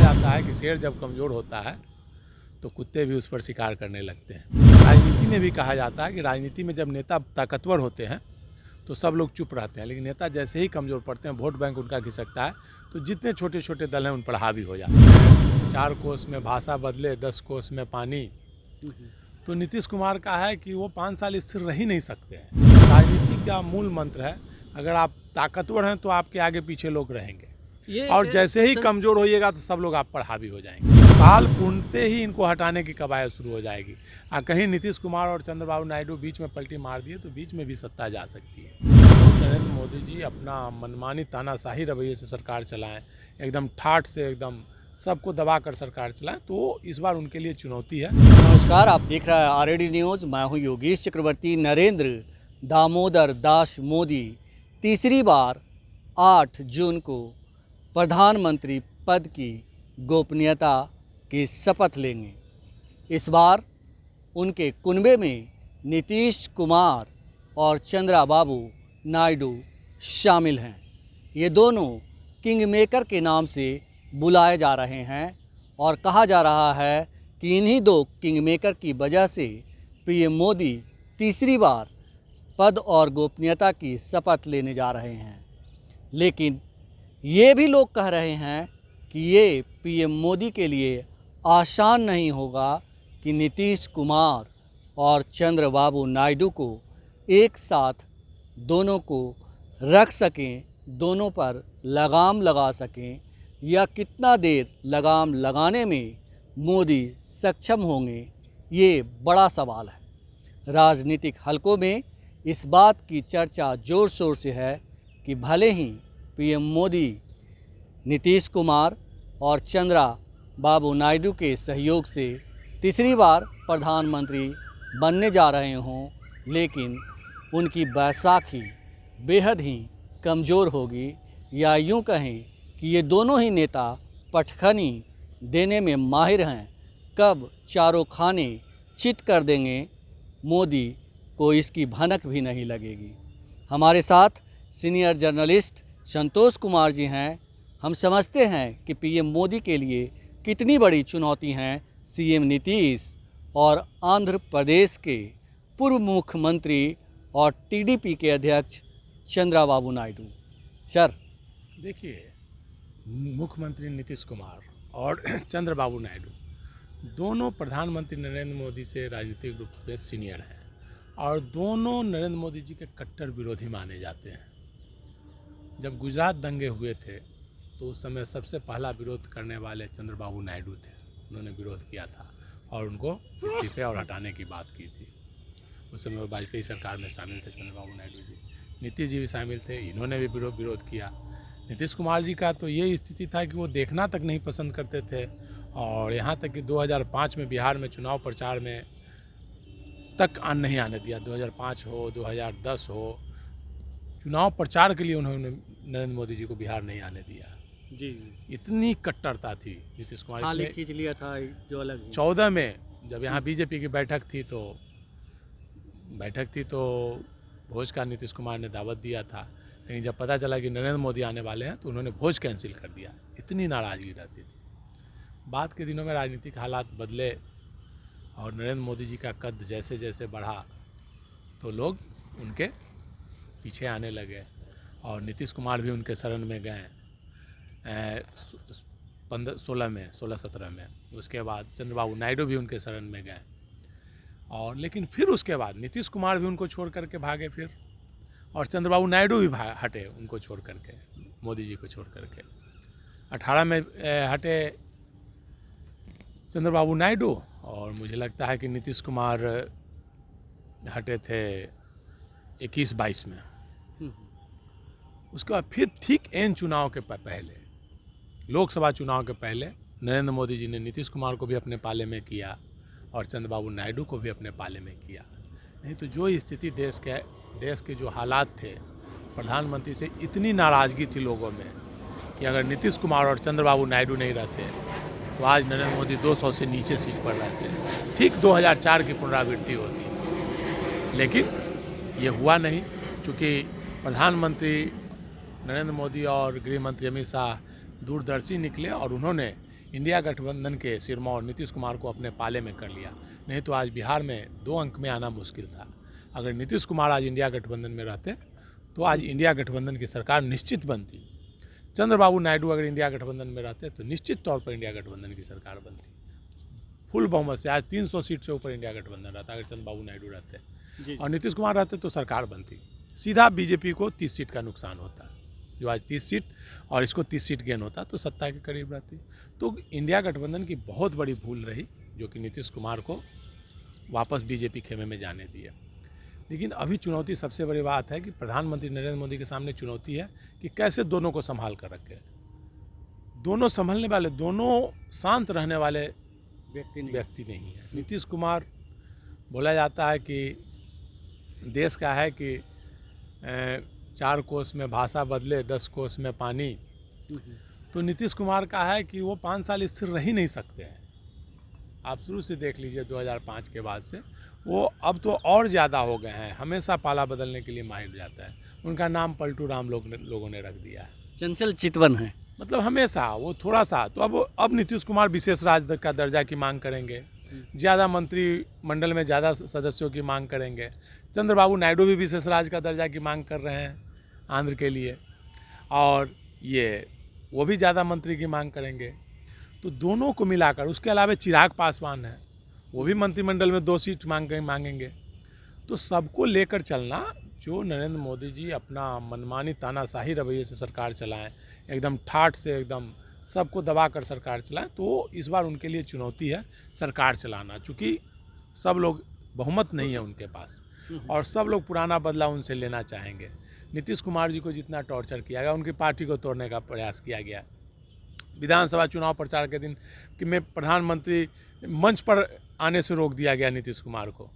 जाता है कि शेर जब कमज़ोर होता है तो कुत्ते भी उस पर शिकार करने लगते हैं। राजनीति में भी कहा जाता है कि राजनीति में जब नेता ताकतवर होते हैं तो सब लोग चुप रहते हैं, लेकिन नेता जैसे ही कमज़ोर पड़ते हैं, वोट बैंक उनका खिसकता है, तो जितने छोटे छोटे दल हैं उन पर हावी हो जाते हैं। 4 कोस में भाषा बदले 10 कोस में पानी। तो नीतीश कुमार का है कि वो 5 साल स्थिर रह ही नहीं सकते हैं। राजनीति का मूल मंत्र है, अगर आप ताकतवर हैं तो आपके आगे पीछे लोग रहेंगे, और जैसे ही कमज़ोर होइएगा तो सब लोग आप पर हावी हो जाएंगे। साल पूर्णते ही इनको हटाने की कवायद शुरू हो जाएगी। कहीं नीतीश कुमार और चंद्रबाबू नायडू बीच में पलटी मार दिए तो बीच में भी सत्ता जा सकती है। नरेंद्र मोदी जी अपना मनमानी तानाशाही रवैये से सरकार चलाएं, एकदम ठाठ से एकदम सबको दबा कर सरकार चलाएं, तो इस बार उनके लिए चुनौती है। नमस्कार, आप देख रहे हैं आरएडी न्यूज़। मैं हूं योगेश चक्रवर्ती। नरेंद्र दामोदर दास मोदी तीसरी बार 8 जून को प्रधानमंत्री पद की गोपनीयता की शपथ लेंगे। इस बार उनके कुनबे में नीतीश कुमार और चंद्रबाबू नायडू शामिल हैं। ये दोनों किंग मेकर के नाम से बुलाए जा रहे हैं और कहा जा रहा है कि इन्हीं दो किंग मेकर की वजह से पीएम मोदी तीसरी बार पद और गोपनीयता की शपथ लेने जा रहे हैं। लेकिन ये भी लोग कह रहे हैं कि ये पीएम मोदी के लिए आसान नहीं होगा कि नीतीश कुमार और चंद्रबाबू नायडू को एक साथ दोनों को रख सकें, दोनों पर लगाम लगा सकें, या कितना देर लगाम लगाने में मोदी सक्षम होंगे, ये बड़ा सवाल है। राजनीतिक हलकों में इस बात की चर्चा ज़ोर शोर से है कि भले ही पीएम मोदी नीतीश कुमार और चंद्रबाबू नायडू के सहयोग से तीसरी बार प्रधानमंत्री बनने जा रहे हों, लेकिन उनकी बैसाखी बेहद ही कमज़ोर होगी, या यूं कहें कि ये दोनों ही नेता पटखनी देने में माहिर हैं। कब चारों खाने चिट कर देंगे मोदी को इसकी भनक भी नहीं लगेगी। हमारे साथ सीनियर जर्नलिस्ट संतोष कुमार जी हैं। हम समझते हैं कि पीएम मोदी के लिए कितनी बड़ी चुनौती हैं सीएम नीतीश और आंध्र प्रदेश के पूर्व मुख्यमंत्री और टीडीपी के अध्यक्ष चंद्रबाबू नायडू। सर, देखिए, मुख्यमंत्री नीतीश कुमार और चंद्रबाबू नायडू दोनों प्रधानमंत्री नरेंद्र मोदी से राजनीतिक रूप से सीनियर हैं और दोनों नरेंद्र मोदी जी के कट्टर विरोधी माने जाते हैं। जब गुजरात दंगे हुए थे तो उस समय सबसे पहला विरोध करने वाले चंद्रबाबू नायडू थे। उन्होंने विरोध किया था और उनको इस्तीफे और हटाने की बात की थी। उस समय वाजपेयी सरकार में शामिल थे चंद्रबाबू नायडू जी। नीतीश जी भी शामिल थे, इन्होंने भी विरोध किया। नीतीश कुमार जी का तो ये स्थिति था कि वो देखना तक नहीं पसंद करते थे, और यहाँ तक कि 2005 में बिहार में चुनाव प्रचार में तक नहीं आने दिया। 2005 हो, 2010 हो, चुनाव प्रचार के लिए उन्होंने नरेंद्र मोदी जी को बिहार नहीं आने दिया जी। इतनी कट्टरता थी नीतीश कुमार की। खींच लिया था जो अलग 14 में जब यहाँ बीजेपी की बैठक थी तो भोज का नीतीश कुमार ने दावत दिया था, लेकिन जब पता चला कि नरेंद्र मोदी आने वाले हैं तो उन्होंने भोज कैंसिल कर दिया। इतनी नाराज़गी रहती थी। बाद के दिनों में राजनीतिक हालात बदले और नरेंद्र मोदी जी का कद जैसे जैसे बढ़ा तो लोग उनके पीछे आने लगे और नीतीश कुमार भी उनके शरण में गए 16-17 में। उसके बाद चंद्रबाबू नायडू भी उनके शरण में गए, और लेकिन फिर उसके बाद नीतीश कुमार भी उनको छोड़ करके भागे फिर, और चंद्रबाबू नायडू भी हटे उनको छोड़ करके, मोदी जी को छोड़ करके। 18 में हटे चंद्रबाबू नायडू, और मुझे लगता है कि नीतीश कुमार हटे थे 21-22 में। उसके बाद फिर ठीक एन चुनाव के पहले, लोकसभा चुनाव के पहले, नरेंद्र मोदी जी ने नीतीश कुमार को भी अपने पाले में किया और चंद्रबाबू नायडू को भी अपने पाले में किया। नहीं तो जो स्थिति देश के जो हालात थे, प्रधानमंत्री से इतनी नाराज़गी थी लोगों में कि अगर नीतीश कुमार और चंद्रबाबू नायडू नहीं रहते तो आज नरेंद्र मोदी 200 से नीचे सीट पर रहते। ठीक 2004 की पुनरावृत्ति होती, लेकिन ये हुआ नहीं, क्योंकि प्रधानमंत्री नरेंद्र मोदी और गृह मंत्री अमित शाह दूरदर्शी निकले और उन्होंने इंडिया गठबंधन के सिरमौर नीतीश कुमार को अपने पाले में कर लिया। नहीं तो आज बिहार में 2 अंक में आना मुश्किल था। अगर नीतीश कुमार आज इंडिया गठबंधन में रहते तो आज इंडिया गठबंधन की सरकार निश्चित बनती। चंद्रबाबू नायडू अगर इंडिया गठबंधन में रहते तो निश्चित तौर पर इंडिया गठबंधन की सरकार बनती। फुल बहुमत से आज 300 सीट से ऊपर इंडिया गठबंधन रहता अगर चंद्रबाबू नायडू रहते और नीतीश कुमार रहते तो सरकार बनती। सीधा बीजेपी को 30 सीट का नुकसान होता, जो आज 30 सीट और इसको 30 सीट गेन होता तो सत्ता के करीब रहती। तो इंडिया गठबंधन की बहुत बड़ी भूल रही जो कि नीतीश कुमार को वापस बीजेपी खेमे में जाने दिया। लेकिन अभी चुनौती सबसे बड़ी बात है कि प्रधानमंत्री नरेंद्र मोदी के सामने चुनौती है कि कैसे दोनों को संभाल कर रखे। दोनों संभलने वाले, दोनों शांत रहने वाले व्यक्ति नहीं है। नीतीश कुमार बोला जाता है कि देश का है कि 4 कोस में भाषा बदले 10 कोस में पानी। तो नीतीश कुमार का है कि वो 5 साल स्थिर रह ही नहीं सकते हैं। आप शुरू से देख लीजिए 2005 के बाद से वो अब तो और ज़्यादा हो गए हैं, हमेशा पाला बदलने के लिए माहिर जाता है। उनका नाम पलटू राम लोगों ने रख दिया है। चंचल चितवन है, मतलब हमेशा वो थोड़ा सा। तो अब नीतीश कुमार विशेष राज्य का दर्जा की मांग करेंगे, ज़्यादा मंत्रिमंडल में ज़्यादा सदस्यों की मांग करेंगे। चंद्रबाबू नायडू भी विशेष राज्य का दर्जा की मांग कर रहे हैं आंध्र के लिए, और वो भी ज़्यादा मंत्री की मांग करेंगे। तो दोनों को मिलाकर, उसके अलावा चिराग पासवान है, वो भी मंत्रिमंडल में 2 सीट मांगेंगे। तो सबको लेकर चलना, जो नरेंद्र मोदी जी अपना मनमानी तानाशाही रवैये से सरकार चलाएं, एकदम ठाठ से एकदम सबको दबा कर सरकार चलाएं, तो इस बार उनके लिए चुनौती है सरकार चलाना। चूँकि सब लोग, बहुमत नहीं है उनके पास और सब लोग पुराना बदला उनसे लेना चाहेंगे। नीतीश कुमार जी को जितना टॉर्चर किया गया, उनकी पार्टी को तोड़ने का प्रयास किया गया। विधानसभा चुनाव प्रचार के दिन कि मैं प्रधानमंत्री मंच पर आने से रोक दिया गया नीतीश कुमार को।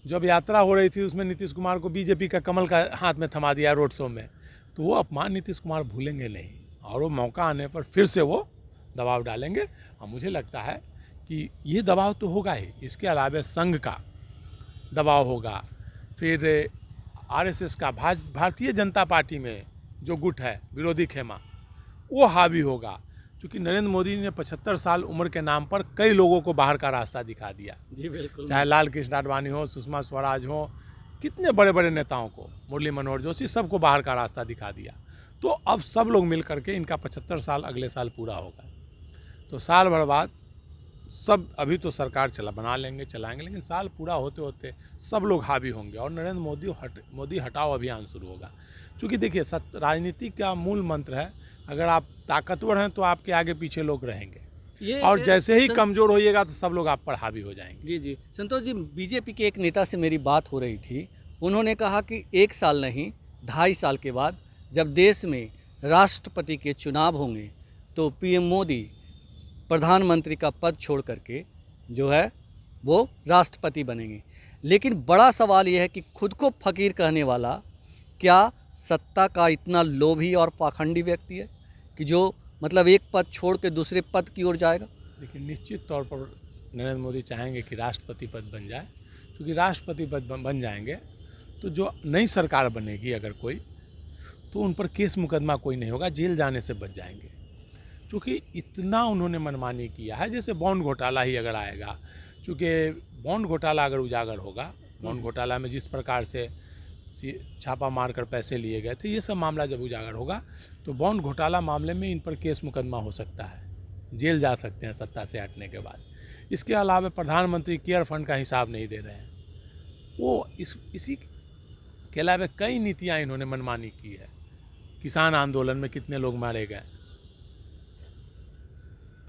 जब यात्रा हो रही थी उसमें नीतीश कुमार को बीजेपी का कमल का हाथ में थमा दिया रोड शो में। तो वो अपमान नीतीश कुमार भूलेंगे नहीं और वो मौका आने पर फिर से वो दबाव डालेंगे। और मुझे लगता है कि ये दबाव तो होगा ही, इसके अलावा संघ का दबाव होगा, फिर आरएसएस का, भारतीय जनता पार्टी में जो गुट है विरोधी खेमा, वो हावी होगा। क्योंकि नरेंद्र मोदी ने 75 साल उम्र के नाम पर कई लोगों को बाहर का रास्ता दिखा दिया। जी बिल्कुल। चाहे लाल कृष्ण आडवाणी हो, सुषमा स्वराज हो, कितने बड़े बड़े नेताओं को, मुरली मनोहर जोशी, सबको बाहर का रास्ता दिखा दिया। तो अब सब लोग मिल करके इनका 75 साल अगले साल पूरा होगा। तो साल भर बाद सब, अभी तो सरकार बना लेंगे, चलाएंगे, लेकिन साल पूरा होते होते सब लोग हावी होंगे और नरेंद्र मोदी हटाओ अभियान शुरू होगा। क्योंकि देखिए, राजनीति का मूल मंत्र है, अगर आप ताकतवर हैं तो आपके आगे पीछे लोग रहेंगे और जैसे ही कमज़ोर होइएगा तो सब लोग आप पर हावी हो जाएंगे। जी जी संतोष जी, बीजेपी के एक नेता से मेरी बात हो रही थी। उन्होंने कहा कि 1 साल नहीं, 2.5 साल के बाद जब देश में राष्ट्रपति के चुनाव होंगे तो पीएम मोदी प्रधानमंत्री का पद छोड़ करके जो है वो राष्ट्रपति बनेंगे। लेकिन बड़ा सवाल यह है कि खुद को फकीर कहने वाला क्या सत्ता का इतना लोभी और पाखंडी व्यक्ति है कि जो मतलब एक पद छोड़ के दूसरे पद की ओर जाएगा? देखिए, निश्चित तौर पर नरेंद्र मोदी चाहेंगे कि राष्ट्रपति पद बन जाए, क्योंकि राष्ट्रपति पद बन जाएंगे तो जो नई सरकार बनेगी अगर कोई, तो उन पर केस मुकदमा कोई नहीं होगा, जेल जाने से बच जाएंगे। क्योंकि इतना उन्होंने मनमानी किया है। जैसे बॉन्ड घोटाला ही अगर आएगा, क्योंकि बॉन्ड घोटाला अगर उजागर होगा, बॉन्ड घोटाला में जिस प्रकार से छापा मारकर पैसे लिए गए थे, ये सब मामला जब उजागर होगा तो बॉन्ड घोटाला मामले में इन पर केस मुकदमा हो सकता है, जेल जा सकते हैं सत्ता से हटने के बाद। इसके अलावा प्रधानमंत्री केयर फंड का हिसाब नहीं दे रहे हैं, वो इसी के अलावा कई नीतियाँ इन्होंने मनमानी की है। किसान आंदोलन में कितने लोग मारे गए,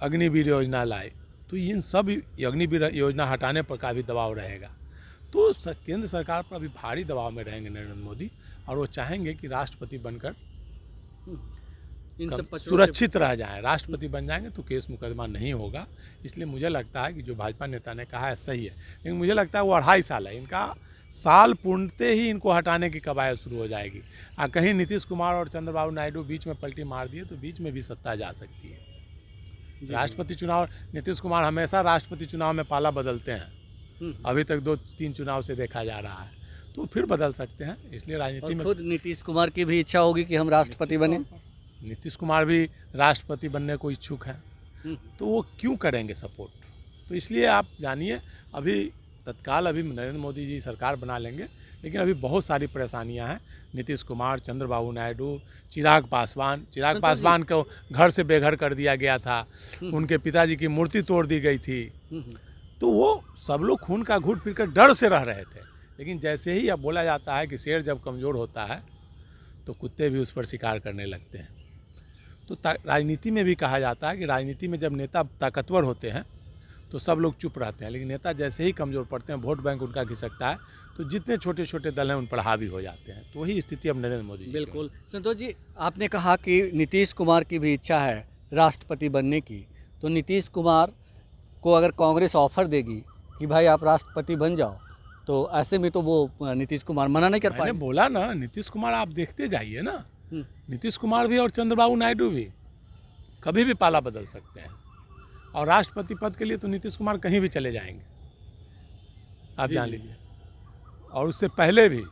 अग्निवीर योजना लाए, तो इन सब अग्निवीर योजना हटाने पर का भी दबाव रहेगा। तो केंद्र सरकार पर अभी भारी दबाव में रहेंगे नरेंद्र मोदी और वो चाहेंगे कि राष्ट्रपति बनकर सुरक्षित रह जाएं। राष्ट्रपति बन जाएंगे तो केस मुकदमा नहीं होगा। इसलिए मुझे लगता है कि जो भाजपा नेता ने कहा है सही है, लेकिन मुझे लगता है वो 2.5 साल है, इनका साल पूर्णते ही इनको हटाने की कवायद शुरू हो जाएगी। कहीं नीतीश कुमार और चंद्रबाबू नायडू बीच में पलटी मार दिए तो बीच में भी सत्ता जा सकती है। राष्ट्रपति चुनाव, नीतीश कुमार हमेशा राष्ट्रपति चुनाव में पाला बदलते हैं, अभी तक 2-3 चुनाव से देखा जा रहा है, तो फिर बदल सकते हैं। इसलिए राजनीति में खुद नीतीश कुमार की भी इच्छा होगी कि हम राष्ट्रपति बने। नीतीश कुमार भी राष्ट्रपति बनने को इच्छुक हैं, हम्म, तो वो क्यों करेंगे सपोर्ट? तो इसलिए आप जानिए, अभी तत्काल अभी नरेंद्र मोदी जी सरकार बना लेंगे, लेकिन अभी बहुत सारी परेशानियां हैं। नीतीश कुमार, चंद्रबाबू नायडू, चिराग संतोष पासवान को घर से बेघर कर दिया गया था, हम्म, उनके पिताजी की मूर्ति तोड़ दी गई थी, हम्म, तो वो सब लोग खून का घूंट पीकर डर से रह रहे थे। लेकिन जैसे ही अब बोला जाता है कि शेर जब कमज़ोर होता है तो कुत्ते भी उस पर शिकार करने लगते हैं। तो राजनीति में भी कहा जाता है कि राजनीति में जब नेता ताकतवर होते हैं तो सब लोग चुप रहते हैं, लेकिन नेता जैसे ही कमज़ोर पड़ते हैं, वोट बैंक उनका खिसकता है, तो जितने छोटे छोटे दल हैं उन पर हावी हो जाते हैं। तो वही स्थिति अब नरेंद्र मोदी जी की है। बिल्कुल। संतोष जी, आपने कहा कि नीतीश कुमार की भी इच्छा है राष्ट्रपति बनने की, तो नीतीश कुमार को अगर कांग्रेस ऑफर देगी कि भाई आप राष्ट्रपति बन जाओ, तो ऐसे में तो वो नीतीश कुमार मना नहीं कर मैंने पाएंगे। बोला ना, नीतीश कुमार आप देखते जाइए ना, हम्म, नीतीश कुमार भी और चंद्रबाबू नायडू भी कभी भी पाला बदल सकते हैं, और राष्ट्रपति पद के लिए तो नीतीश कुमार कहीं भी चले जाएंगे, आप जी, जान जी। लीजिए, और उससे पहले भी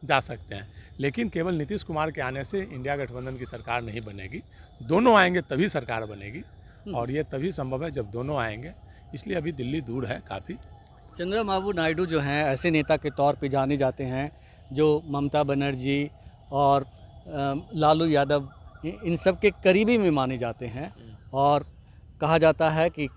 जा सकते हैं। लेकिन केवल नीतीश कुमार के आने से इंडिया गठबंधन की सरकार नहीं बनेगी, दोनों आएंगे तभी सरकार बनेगी, और ये तभी संभव है जब दोनों आएंगे। इसलिए अभी दिल्ली दूर है काफ़ी। चंद्रबाबू नायडू जो हैं ऐसे नेता के तौर पे जाने जाते हैं जो ममता बनर्जी और लालू यादव इन सब के करीबी में माने जाते हैं, और कहा जाता है कि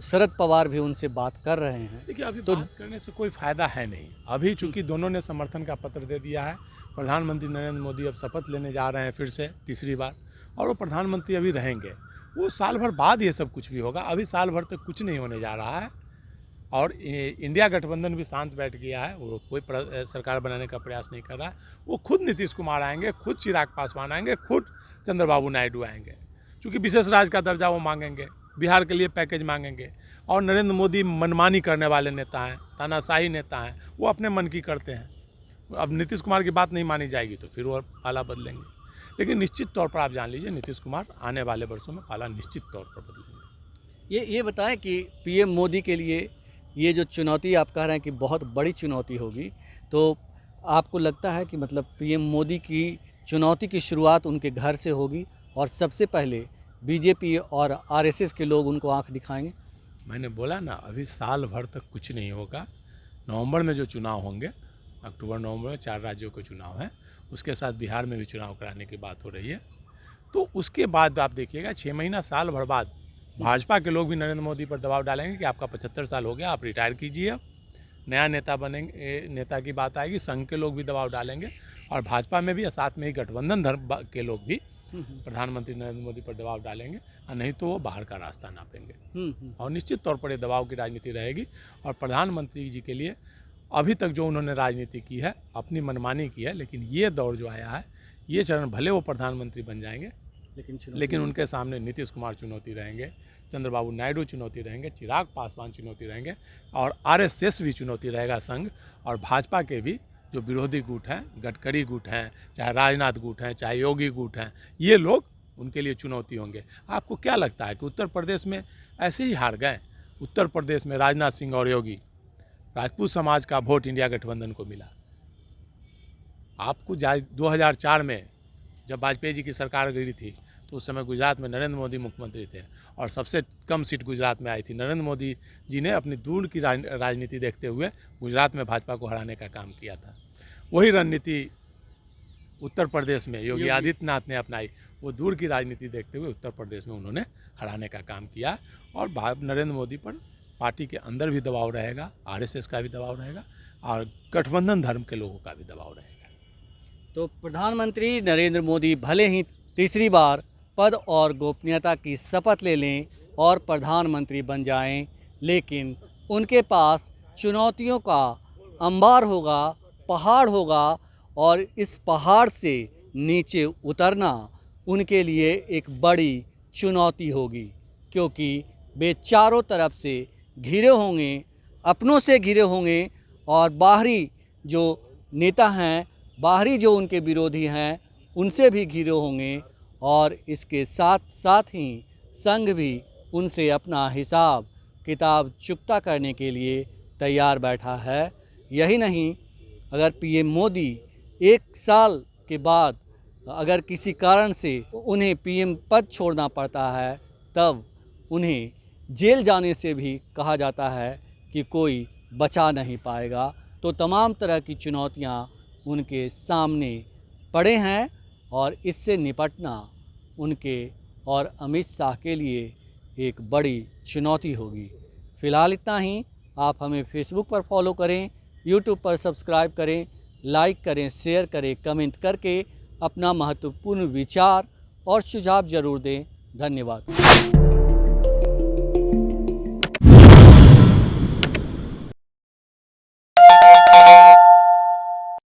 शरद पवार भी उनसे बात कर रहे हैं। देखिए, अभी तो बात करने से कोई फ़ायदा है नहीं। अभी चूंकि दोनों ने समर्थन का पत्र दे दिया है, प्रधानमंत्री नरेंद्र मोदी अब शपथ लेने जा रहे हैं फिर से तीसरी बार, और वो प्रधानमंत्री अभी रहेंगे। वो साल भर बाद ये सब कुछ भी होगा, अभी साल भर तक कुछ नहीं होने जा रहा है। और इंडिया गठबंधन भी शांत बैठ गया है, वो कोई सरकार बनाने का प्रयास नहीं कर रहा है। वो खुद नीतीश कुमार आएंगे, खुद चिराग पासवान आएंगे, खुद चंद्रबाबू नायडू आएंगे, क्योंकि विशेष राज्य का दर्जा वो मांगेंगे, बिहार के लिए पैकेज मांगेंगे। और नरेंद्र मोदी मनमानी करने वाले नेता हैं, तानाशाही नेता हैं, वो अपने मन की करते हैं। अब नीतीश कुमार की बात नहीं मानी जाएगी तो फिर वो पाला बदलेंगे, लेकिन निश्चित तौर पर आप जान लीजिए, नीतीश कुमार आने वाले वर्षों में पाला निश्चित तौर पर बदलेंगे। ये बताएं कि पीएम मोदी के लिए ये जो चुनौती आप कह रहे हैं कि बहुत बड़ी चुनौती होगी, तो आपको लगता है कि मतलब पीएम मोदी की चुनौती की शुरुआत उनके घर से होगी और सबसे पहले बीजेपी और आरएसएस के लोग उनको आंख दिखाएंगे? मैंने बोला ना, अभी साल भर तक कुछ नहीं होगा। नवंबर में जो चुनाव होंगे, अक्टूबर नवंबर में 4 राज्यों के चुनाव हैं, उसके साथ बिहार में भी चुनाव कराने की बात हो रही है। तो उसके बाद आप देखिएगा 6 महीना साल भर बाद भाजपा के लोग भी नरेंद्र मोदी पर दबाव डालेंगे कि आपका 75 साल हो गया, आप रिटायर कीजिए, अब नया नेता बनेंगे, नेता की बात आएगी। संघ के लोग भी दबाव डालेंगे, और भाजपा में भी, साथ में ही गठबंधन धर्म के लोग भी प्रधानमंत्री नरेंद्र मोदी पर दबाव डालेंगे, और नहीं तो वो बाहर का रास्ता नापेंगे। और निश्चित तौर पर ये दबाव की राजनीति रहेगी। और प्रधानमंत्री जी के लिए अभी तक जो उन्होंने राजनीति की है, अपनी मनमानी की है, लेकिन ये दौर जो आया है, ये चरण, भले वो प्रधानमंत्री बन जाएंगे, लेकिन उनके सामने नीतीश कुमार चुनौती रहेंगे, चंद्रबाबू नायडू चुनौती रहेंगे, चिराग पासवान चुनौती रहेंगे, और आरएसएस भी चुनौती रहेगा, संघ। और भाजपा के भी जो विरोधी गुट हैं, गडकरी गुट हैं, चाहे राजनाथ गुट हैं, चाहे योगी गुट हैं, ये लोग उनके लिए चुनौती होंगे। आपको क्या लगता है कि उत्तर प्रदेश में ऐसे ही हार गए? उत्तर प्रदेश में राजनाथ सिंह और योगी, राजपूत समाज का वोट इंडिया गठबंधन को मिला। आपको 2004 में जब वाजपेयी जी की सरकार गिरी थी, तो उस समय गुजरात में नरेंद्र मोदी मुख्यमंत्री थे, और सबसे कम सीट गुजरात में आई थी। नरेंद्र मोदी जी ने अपनी दूर की राजनीति देखते हुए गुजरात में भाजपा को हराने का काम किया था। वही रणनीति उत्तर प्रदेश में योगी आदित्यनाथ ने अपनाई। वो दूर की राजनीति देखते हुए उत्तर प्रदेश में उन्होंने हराने का काम किया। और नरेंद्र मोदी पर पार्टी के अंदर भी दबाव रहेगा, आरएसएस का भी दबाव रहेगा, और गठबंधन धर्म के लोगों का भी दबाव रहेगा। तो प्रधानमंत्री नरेंद्र मोदी भले ही तीसरी बार पद और गोपनीयता की शपथ ले लें और प्रधानमंत्री बन जाएं, लेकिन उनके पास चुनौतियों का अंबार होगा, पहाड़ होगा, और इस पहाड़ से नीचे उतरना उनके लिए एक बड़ी चुनौती होगी, क्योंकि वे चारों तरफ से घिरे होंगे, अपनों से घिरे होंगे, और बाहरी जो नेता हैं, बाहरी जो उनके विरोधी हैं, उनसे भी घिरे होंगे। और इसके साथ साथ ही संघ भी उनसे अपना हिसाब किताब चुकता करने के लिए तैयार बैठा है। यही नहीं, अगर पीएम मोदी 1 साल के बाद अगर किसी कारण से उन्हें पीएम पद छोड़ना पड़ता है तब उन्हें जेल जाने से भी कहा जाता है कि कोई बचा नहीं पाएगा। तो तमाम तरह की चुनौतियां उनके सामने पड़े हैं और इससे निपटना उनके और अमित शाह के लिए एक बड़ी चुनौती होगी। फ़िलहाल इतना ही। आप हमें फेसबुक पर फॉलो करें, यूट्यूब पर सब्सक्राइब करें, लाइक करें, शेयर करें, कमेंट करके अपना महत्वपूर्ण विचार और सुझाव ज़रूर दें। धन्यवाद।